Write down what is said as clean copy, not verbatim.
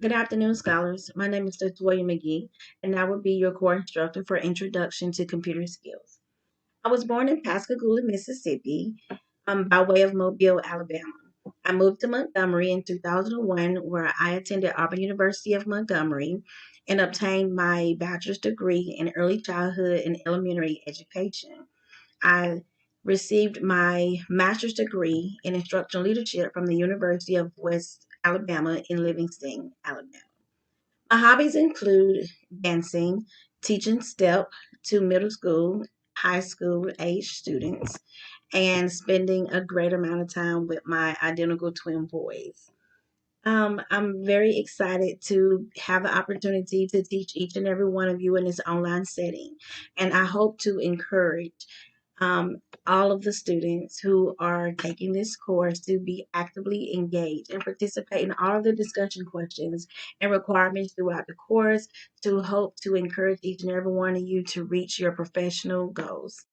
Good afternoon, scholars. My name is Latoya McGee, and I will be your core instructor for Introduction to Computer Skills. I was born in Pascagoula, Mississippi, by way of Mobile, Alabama. I moved to Montgomery in 2001, where I attended Auburn University of Montgomery and obtained my bachelor's degree in early childhood and elementary education. I received my master's degree in instructional leadership from the University of West Alabama in Livingston, Alabama. My hobbies include dancing, teaching step to middle school, high school age students, and spending a great amount of time with my identical twin boys. I'm very excited to have the opportunity to teach each and every one of you in this online setting. And I hope to encourage um, all of the students who are taking this course to be actively engaged and participate in all of the discussion questions and requirements throughout the course to hope to encourage each and every one of you to reach your professional goals.